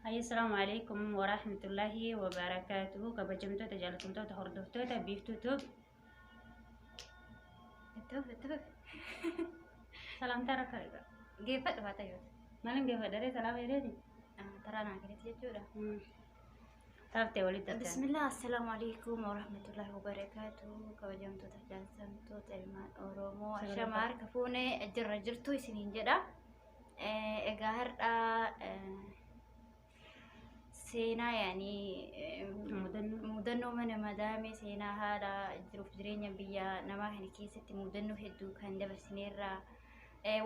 Hai, assalamualaikum warahmatullahi wabarakatuh. Kabajamtoota jaalatamtoota hordoftoota biiftuutu Betul. salaamtaa rakka eega. Geeffadhu haa ta'u. Maalin geeffadharee salaama jedheeti? Taraa naa kennetti jechuudha. Taaftee walitti argaa. Bismillah, assalaamu alaikum warahmatullahi wabarakatuh. Kabajamtoota jaalatamtoota ilmaan Oromoo ashama harka fuunee jirra jirtu isiniin jedha. Egaa har'a seenaa mudannoo mana madaame seenaa haala jiruuf jireenya biyya namaa kana keessatti mudannoo hedduu kan dabarsineerra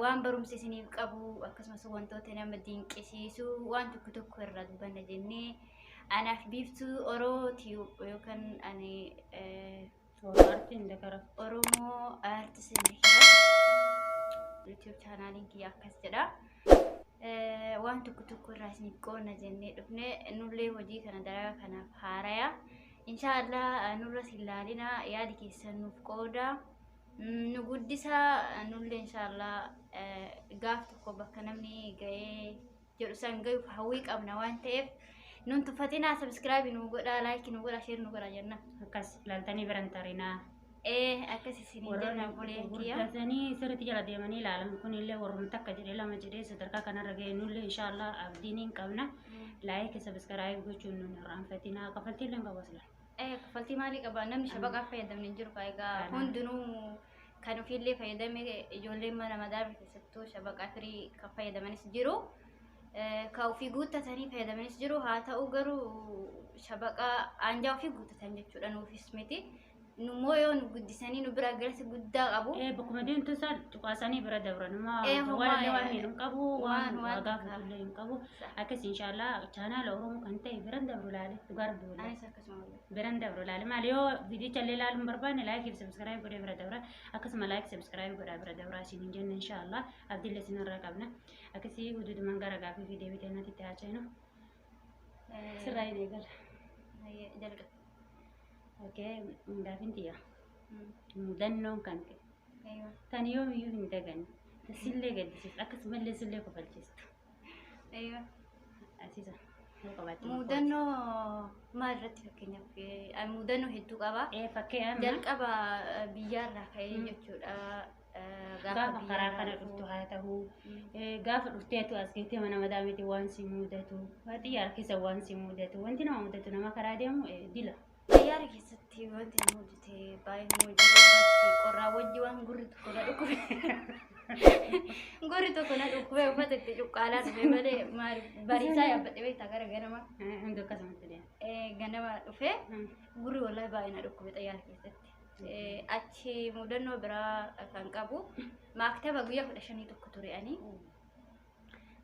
waan barumsa isiniif qabu akkasumas wantoota nama dinqisiisu waan tokko irraa dubbanna jennee anaaf biiftuu Oromoo yookaan ani Oromoo artistii YouTube channel kiyya akkas jedha. Waan tokko irraa isiniif qoonna jennee dhufne nullee hojii kana dalagaa kanaaf haaraya. Inshaallah nurra silaalina yaadi keessan nuuf qooda. Nu guddisa nullee inshaallah gaaf tokko bakka namni ga'ee jedhu san ga'uuf hawwii qabna waan ta'eef nun tuffatinaa subscribe nu godha, like nu godha, share nu godha jenna. Akkas ilaaltanii biran tarinaa. Akkas isiniin jenna boleen kiyya. Gurgurtatanii sirriitti jala deemanii ilaalan kunillee warrumti akka jedhee lama jedhee sadarkaa kanarra ga'e nullee inshaallah abdiin hin qabna. Like subscribe gochuun nun irraanfatinaa kafaltii illee hin qabu asila. Kafaltii maalii qaba? Namni shabaqaaf fayyadamne hin jiru egaa hundinuu kan ofiillee fayyadame ijoolleen mana madaame keessattuu shabaqaa firii kan fayyadamanis jiru. Ka ofii guuttatanii fayyadamanis jiru. Haa ta'u garuu shabaqa aanjaa ofii guuttatan jechuudha nuufis miti. Nummoo yoo nu guddisanii nu bira galasi guddaa qabu. Bakkuma deemtu isaa cuqaasanii bira dabran waan hin qabu waan waagaa fuullee hin qabu. Akkas inshaallah chaanaala Oromoo kan ta'e biran dabru laale dhugaar duula. Anis akkasuma biran dabru laale maal yoo viidiyocha illee ilaaluun barbaanne laayikii fi sabskiraayib godhee bira dabra. Akkasuma laayikii sabskiraayib godhaa bira dabra isin hin jenne inshaallah abdiillee isinirraa qabna. Akkasii huduudumaan gara gaafii fi deebii natti itti haachaynu. Sirraa hin eegala. jalqaba. Oke, gaafin tiya. Mudannoon kan kan yoomiyyuu hin dagan sillee gaddisiisu akkasumallee sillee kofalchiistu. Asiisa mudannoo maal irratti fakkeenyaaf mudannoo hedduu qaba. Fakkeenyaaf jalqaba biyyaarraa ka'ee jechuudha. Gaafa karaa kana dhuftu haa ta'u gaafa dhufteetu as keessatti mana madaamiti waan si mudatu xiyyaara keessa waan si mudatu wanti nama mudatu nama karaa deemu dila. Xiyyaara keessatti wanti nama mudate baay'ee mudatu qorraa wajji waan gurri tokko na dhukkube. Gurri tokko na dhukkube uffata itti cuqqaalaa dhufe malee bariisaa yaabbadhe beektaa gara ganama. Hundi akkasumatti deema. Ganama dhufe gurri wallahi baay'ee na dhukkube xiyyaara keessatti. Achi mudannoo biraa kan qabu maaktaba guyyaa 15 tokko ture ani.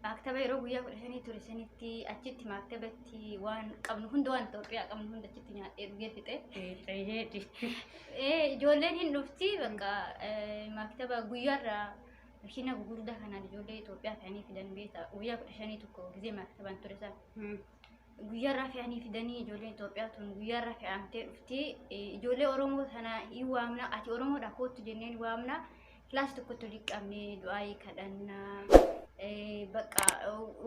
Maaktaba yeroo guyyaa 15 ture sanitti achitti maaktabatti waan qabnu hunda waan Itoophiyaa qabnu hunda achitti nyaadhee dhugee fixe. Ijoolleen hin dhufti bakka maaktaba guyyaarraa makiina gurguddaa kanaan ijoollee Itoophiyaa fe'anii fidan beektaa guyyaa 15 tokko gizee maaktabaan ture san. Guyyaarraa fe'anii fidanii ijoolleen Itoophiyaa tun guyyaarraa fe'amtee dhufti. Ijoollee Oromoo sana hin waamna ati Oromoodhaa kootu jenneen waamna. Kilaasii tokkotti liqqabnee du'aayii kadhannaa. Bakka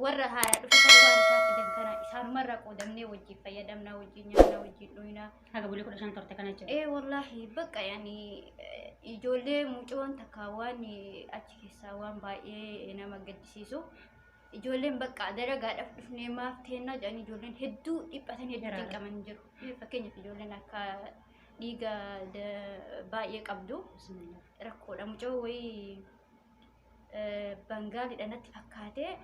warra haaraa dhufe kan waan isaa fidan kana isaanumarraa qoodamnee wajjin fayyadamnaa wajjin nyaannaa wajjin dhuynaa. Haga bulee 15 torte kana jechuudha. Wallahi bakka ijoollee mucoon takka waan achi keessaa waan baay'ee nama gaddisiisu. Ijoolleen bakka dalagaadhaaf dhufnee maaf teennaa jedhanii ijoolleen hedduu dhiphatanii hedduu dinqaman jiru. Fakkeenyaaf ijoolleen akka dhiiga baay'ee qabdu rakkoodha. Mucoo wayii Bangaaliidha natti fakkaatee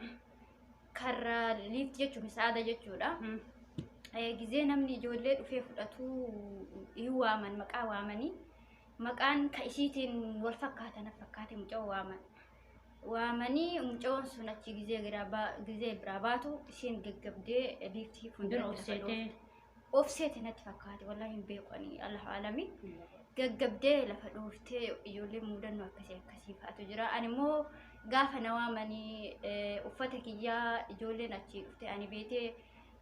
karra liifti jechuun saada jechuudha. Gizee namni ijoollee dhufee fudhatu hin waaman maqaa waamanii maqaan ka isiitiin wal fakkaatan fakkaate mucoo waaman. Waamanii mucoon sun achi gizee biraa baatu isheen gaggabdee liiftii fuuldura ofseete natti fakkaate wallahi hin beekani Allah alami gaggabdee lafa dhooftee ijoollee mudannoo akkasii fa'aatu jira. Ani immoo gaafa na waamanii uffata kiyyaa ijoolleen achi dhufte ani beetee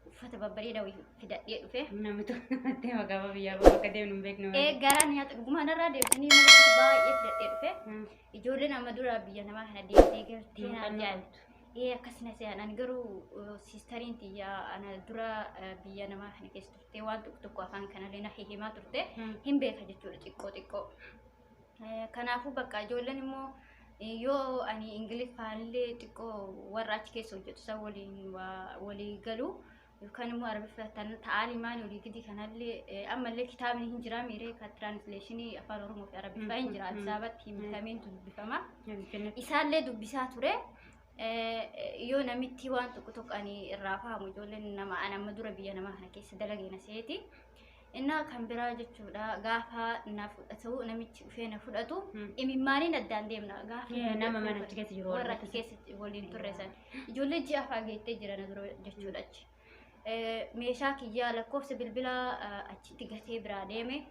uffata babbareedaa fidadhee dhufe. Namni tokko deema gaafa biyyaa bakka deemnu hin beeknu. Garaan nyaata dhugumaan irraa deebisanii mana baay'ee fidadhee dhufe. Ijoolleen amma dura biyya namaa kana deemtee galtee naa jaallatu. akkasina se'an ani garuu siistariin tiyyaa ana dura biyya namaa kana keessa turte waan tokko afaan kanallee na himaa turte hin beeka jechuudha xiqqoo. Kanaafuu bakka ijoolleen immoo yoo ani ingiliffaallee xiqqoo warra achi keessa hojjetu isa waliin walii galu yookaan immoo arabiffatan taalimaan olii gidi kanallee ammallee kitaabni hin jira miiree ka translationii afaan oromoo fi arabiffaa hin jira Addis Ababatti himatameen dubbifama isaallee dubbisaa ture. Yoo namitti waan tokko ani irraa fahamu ijoolleen nama amma dura biyya namaa kana keessa dalageena seeti inna kan biraa jechuudha gaafa na fudhatu namichi dhufee na fudhatu imimmaaniin addaan deemna gaafa nama mana achi keessa jiru warra achi keessa waliin turreessan ijoollee ji'a faageettee jiran dura jechuudha achi meeshaa kiyyaa lakkoofsa bilbilaa achitti gatee biraa deeme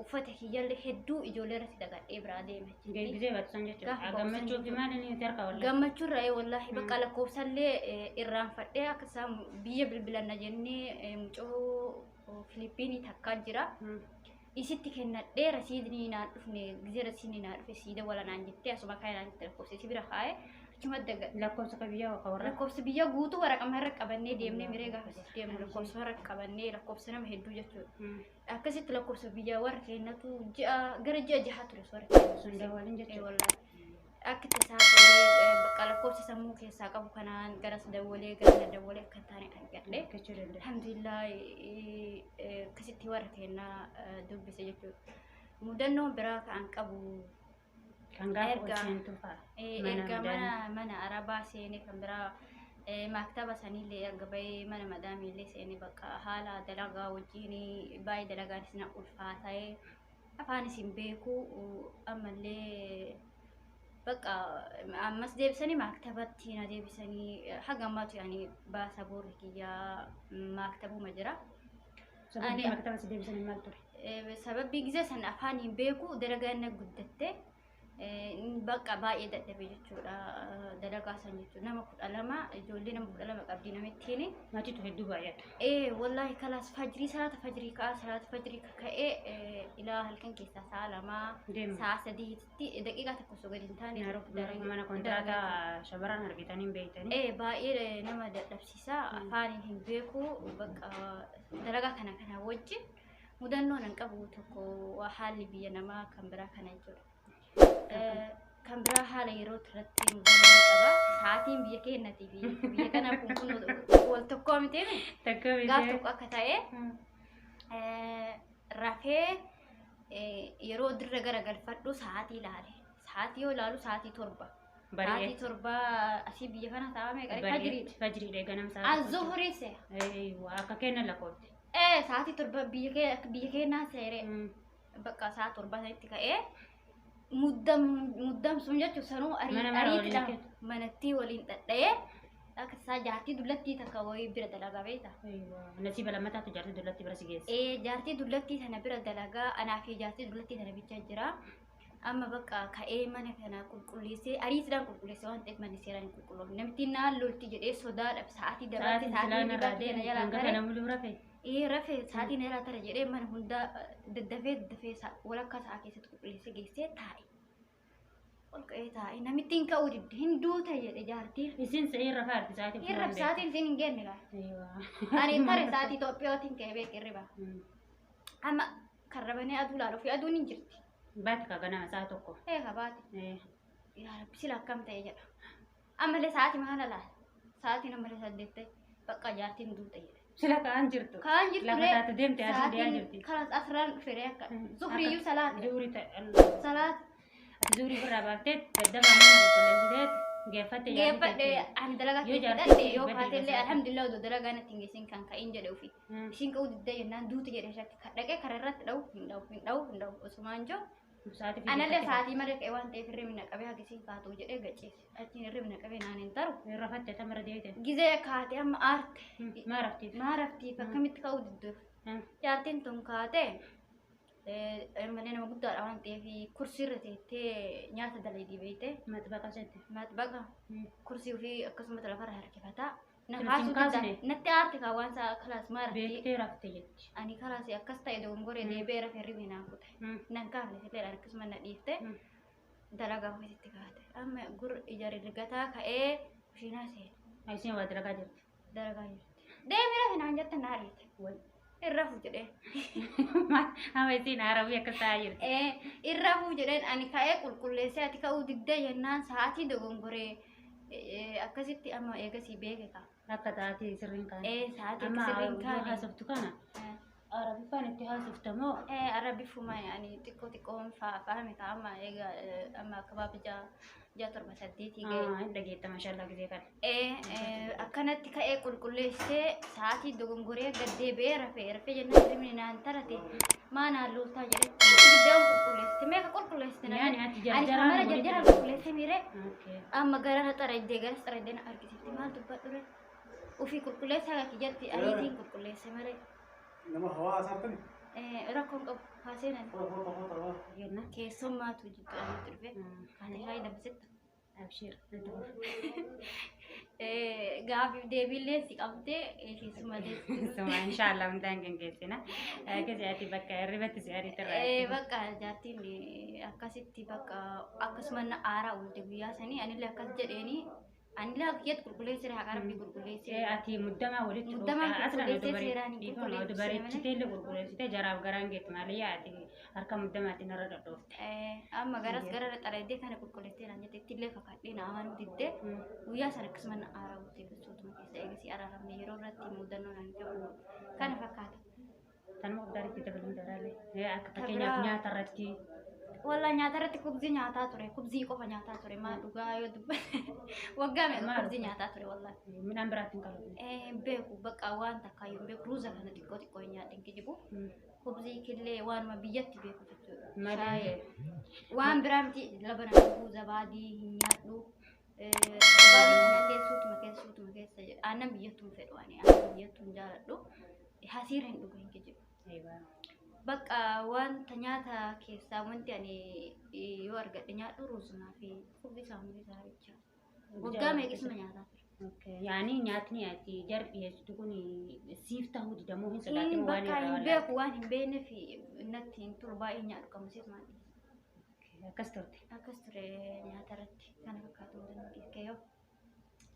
uffata kiyyaallee hedduu ijoollee irratti dagadhee biraa deeme. Geejjibee batsan jechuudha. Gammachuu fi maal inni tarka wallahi. Gammachuu irraa wallahi bakka lakkoofsallee irraanfadhee akka isaan biyya bilbilanna jennee mucoo Filipiinii takkaa jira. Isitti kennadhee rasiidni naan dhufne gizee rasiidni naan dhufe siida wala naan jettee asuma kaayee naan jettee lakkoofsi bira kaayee achuma daga. Lakkoofsa biyyaa warra. Lakkoofsa biyyaa guutuu waraqama irra qabannee deemnee miree gaafa deemnu lakkoofsa irra qabannee lakkoofsa nama hedduu jechuudha. Akkasitti lakkoofsa biyyaa warra kennatu gara ji'a jaha ture warra sun dawalin jechuudha. Wallahi akka tasaafamee bakka lakkoofsa sammuu keessaa qabu kanaan garas dawwalee gara dawwalee akka taane argadhe. Alhamdulillah akkasitti warra kennaa dubbise jechuudha. Mudannoo biraa kan qabu kan gaafa hojjentu fa'a. Erga mana arabaa seenee kan biraa maktaba sanillee erga bahee mana madaamiillee seenee bakka haala dalagaa wajjin baay'ee dalagaan isina ulfaata'ee afaan isin beeku ammallee bakka ammas deebisanii maktabatti na deebisanii haga ammaatu yaani baasa boorri kiyyaa maktabuma jira. Ani maktaba si deebisanii maal ture? Sababbii gisee san afaan hin beeku dalagaan na guddatte bakka baay'ee dadhabe jechuudha dalagaa san jechuudha nama 12 ijoollee nama 12 qabdi namittiin maatiitu hedduu baay'ata. Wallahi kalaas fajrii salaata fajrii ka'ee ilaa halkan keessaa sa'a 2 sa'a 3tti daqiiqaa tokko osoo gadi hin taane mana kontiraataa shamarran argitanii hin beektanii. Baay'ee nama dadhabsiisa afaan hin beeku bakka dalagaa kana wajjin mudannoo nan qabu tokko haalli biyya namaa kan biraa kana jechuudha. Kan biraa haala yeroo irratti mudannoo qaba sa'aatiin biyya keenyatii fi biyya kana kun wal tokko miti gaaf tokko akka ta'e rafee yeroo dirra garagalfadhu sa'aatii ilaale sa'aatii yoo ilaalu sa'aatii 7 sa'aatii 7 asii biyya kana taa'ame qaree fajriidha ganam sa'aatii az-zuhrii se akka kenna lakkoofte sa'aatii 7 biyya keenyaa seere bakka sa'a 7 sanitti ka'ee muddam sun jechuun sanuu ariitiidhaan manatti waliin dhadha'ee akka isaa jaartii dullattii takka wayii bira dalagaa beekta. Nasiiba lammataatu jaartii dullattii bira si geesse. Jaartii dullattii sana bira dalagaa anaa fi jaartii dullattii sana bichaa jira. Amma bakka ka'ee mana kana qulqulleessee ariitiidhaan qulqulleessee waan ta'eef manni seeraan hin qulqulloofne. Namitti naan lolti jedhee sodaadhaaf sa'aatii dabalatee sa'aatii dibattee na jalaa tare. Namni rafee. Rafee sa'aatii na jalaa tare jedhee mana hundaa daddafee walakkaa sa'a keessatti qulqulleessee geessee taa'e. Olka'ee taa'e namitti hin ka'uu didde hin duuta jedhe jaartiin. Isin sa'ii rafaa arti sa'aatii fuudhan beeku. Sa'aatiin isin hin geenne gaa. Ani tare sa'aatii Itoophiyaatiin ka'ee beek irriba. Amma kan rabanee aduu laalu fi aduun hin jirti. Baati ka ganama sa'a tokko. Ka baati. Yaa rabbi sila akkam ta'e jedha. Ammallee sa'aatii maala laala. Sa'aatiin ammallee 8 bakka jaartiin duuta jedhe. Sila kaan jirtu. Kaan jirtu. Lafa taate deemte asii deemaa jirti. Kanas asirraan dhufee akka. Zuhriyyuu salaati. Zuhri salaati. Zuhri birraa baaftee daddaba mana qulqulleessitee geeffatte geeffadhe ani dalagaa keessatti yoo kaatellee alhamdulillah odoo dalagaa natti hin geessin kan ka'in jedhe ofii. Ishiin ka'uu didda jennaan duuti jedhe shakki dhaqee karaa irratti hin dha'u osumaan jiru. Anallee sa'aatii malee ka'ee waan ta'eef hirribni naqabee hagisiin kaatu jedhee gacheesse. Achiin hirribni naqabee naan hin taru. Rafatte tamara deebite. Gizee kaatee amma aarte. Maa raftiif akkamitti ka'uu didduuf. Jaartiin tun kaatee malee nama guddaadha waan ta'eef kursii irra teettee nyaata dalagii beekte. Maxbaqa jette. Maxbaqa kursii ofii akkasumas lafarra harkifataa. Natti aarte kaawwan isaa kalaas maa rafti. Beektee rafte jetti. Ani kalaas akkas ta'e dogongoree deebee rafee hirribni naan kute. Nan kaafne silleedhaan akkasuma na dhiifte dalagaa ofiisitti kaate. Amma gur ija rigataa ka'ee kushiinaa seena. Isin waa dalagaa jirti. Dalagaa jirti. Deemira finaan jetta naariiti. Wal. Irra fuu jedheen. Amma isin Arabii akka ta'aa jirti. Irra fuu jedheen ani ka'ee qulqulleessee ati ka'uu digda jennaan sa'aatii dogongoree akkasitti amma eegasii beeke qaba. Akka taatee sirriin kaan. Sa'aatii akka sirriin Amma kaanii. haasoftu kana. Arabii faan itti haasoftamoo. Arabii fuma ani xiqqoo fahame ka amma eega amma akka baaba jaa torba saddeetii ga'e. Dhageetta mashallah gisee kana. Akkanatti ka'ee qulqulleessee sa'aatii dogongoree gaddee ba'ee rafee jennaan hirmini naan tarate maan haalluutaa jedhee giddaan qulqulleessite meeqa qulqulleessite naan. Yaani ati Ani jarjaraan kamara jarjaraan qulqulleessee miire amma garana xaraddee garas xaraddee na argisiifte maal dubbadhu re ofii qulqulleessaa gaki jalti ariitiin qulqulleesse malee. Nama hawaa asaartani? Rakkoon qabu haaseenan jenna. keessummaatu jidduu dhufe kan ishee dabsitta. Abshir. Gaafiif deebiillee si qabdee keessummaatee. Suma inshallah hundaan gaggeessina. Akkasii ati bakka hirribatti si ariitirraa. Bakka jaartiin akkasitti bakka akkasuma na aaraa oolte guyyaa sanii anillee akkas jedheeni anillee akkiyyatti qulqulleessire haqa rabbii qulqulleessire. Ati muddamaa walitti Muddamaa qulqulleessee dhufte seeraan hin qulqulleessine bareechitee illee qulqulleessitee jaraaf garaan geetti malee ati harka muddamaatiin irra dhadhoofte. Amma garas gara xaraddee kana qulqulleessee naan jette ittillee kakadhee na amanuu diddee guyyaa sana akkasuma na aaraa oolte gosootuma keessa eegasii araaramne yeroo irratti mudannoo naan ta'u kana fakkaata. Tanuma guddaaritti dabaluun daraalee akka fakkeenyaaf nyaata irratti. Walaa nyaata irratti kubzii nyaataa ture kubzii qofa nyaataa ture maa dhugaa yoo dubbate waggaa meeqa kubzii nyaataa ture walaa. Midhaan biraatti hin qabu. Beeku bakka waan takka yoo beeku ruuza kana xiqqoo hin nyaadhin kijibu kubzii killee waanuma biyyatti beeku jechuudha. Malee Waan biraa miti labana dhuguu zabaadii hin nyaadhu. Zabaadii kanallee suutuma keessa jedha aannan biyyattuu hin fedhu ani aannan biyyattuu hin jaaladhu hasiira hin dhugu hin kijibu. Bakka wanta nyaata keessaa wanti ani yoo argadhe nyaadhu ruuzumaa fi kubzii saamurii bicha. Waggaa meeqisuma nyaataa ture. yaani nyaatni ati jar dhiyeessitu kun siif ta'uu didamoo hin sodaatin waan bakka hin beeku waan hin beekne fi natti hin turu baay'ee nyaadhu qamusiif maal akkas turte. akkas ture nyaata irratti kana fakkaatu mudannoo dhiiskee yoo.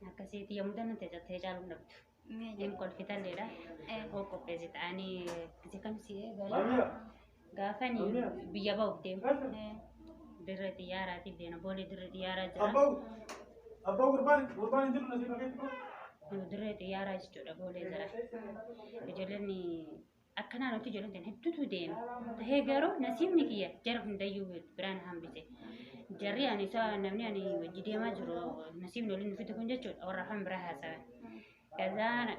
Akkasiiti yommuu danuu teessee caaluun dhabdu. Inni kolfitalleedha. Oo qopheessi ta'anii isi kam si gaafanii biyya ba'uuf deemu. Dirree xiyyaaraatiif deema boolee dirree xiyyaaraa jira. Abbaa gurbaan jiru nasiib akeetti dirree xiyyaaraa jechuudha boolee jira. Ijoolleen akka naannootti ijoolleen hedduutu deema. Tahee garuu nasiibni kiyya jara hundayyuu biraan hambise. Jarri ani isaa namni ani wajji deemaa jiru nasiibni waliin nufitu kun jechuudha warra afaan biraa haasawan. Kazaan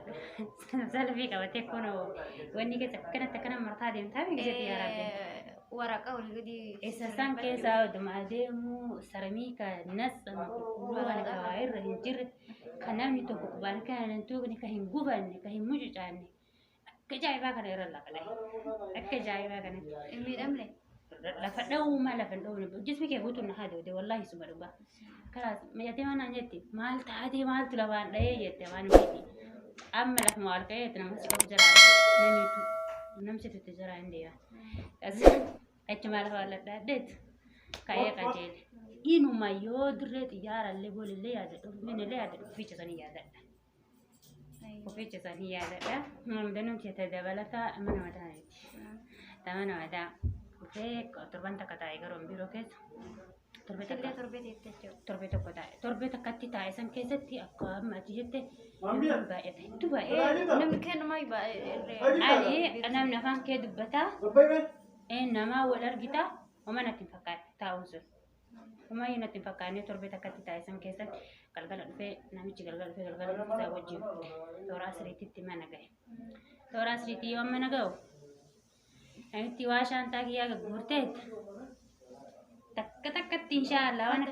salphii qabatee kun wanni keessa akkanatti akkana martaa deemtaa beeksisa xiyyaaraa deemta. Waraqaa olii gadi. Isaan keessaa odumaa deemu sarmiika nasama qulqulluu waan qabaa irra hin jirre kan namni tokko qubaan kan hin tuqne kan hin gubanne kan hin mucucaanne akka ajaa'ibaa kana irra lafa dhahe akka ajaa'ibaa kana. Hin miidhamne. Lafa dha'uuma lafa hin dha'uune jismi kee guutuun na haa deewde wallaahi suma dhugaa. Kalaas mijatee maanaan jette maal taatee maaltu lafaan dha'ee jette waan miti. Amma lafa maal ka'eetti namatti qabu jira namsi tutti jira hin deema. Achuma lafa walladhaadheetu ka'ee qajeele. Inuma yoo dirree xiyyaarallee boolillee yaadadhu finfinnellee yaadadhu ofiicha sanii yaadadha. Ofiicha sanii yaadadha. Mudannoo keessatti dabalataa mana mataaniiti. Mana mataa dhufee torban takka taa'e garuu biroo keessa. Torbee tokko taa'e. Torbee takkatti taa'e san keessatti akka amma ati jette baay'ata. Hedduu baay'ee. Namni kennumaa baay'ee. Namni afaan kee dubbataa. Nama wal argita oma natti hin fakkaanne taa'uun sun. Uma natti hin fakkaanne torbee takkatti taa'e san keessatti galgala dhufee namichi galgala dhufee isaa wajjin toora asiriitti mana gahe. Toora asiriitti yoo mana gahu namitti waa shaantaa kiyyaa gurgurteetti. Takkatti inshaallah waan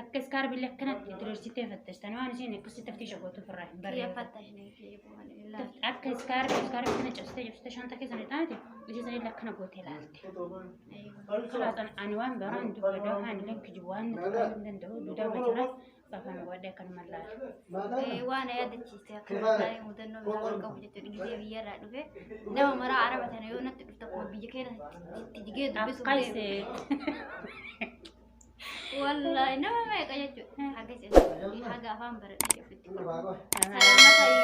akka iskaarbillee akkanatti diriirsitee fattashtan waan isiin akkasitti taftiisha gootuuf irraa hin barreeffatu. Akka iskaarbii kana cabsitee shaantaa keessa ni taate isiisan illee akkana gootee ilaalte. Kalaatan ani waan biraan dubbadoo ani lakki jiru waan natti hin danda'u duudaa bajjira baafama godhee akkanuma laala. Waan yaadachiiste akkana taa'ee mudannoo biraa wal qabu jechuudha gisee biyyarraa dhufe nama maraa araba tana yoo natti dhufte akkuma biyya keenya itti jigee dubbisuuf والله إنما ما يقيد حاجة زي حاجة فاهم برد شفت سلامة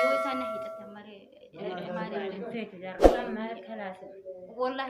يو سنة هي تتمري فيك جرب ما كلاسة والله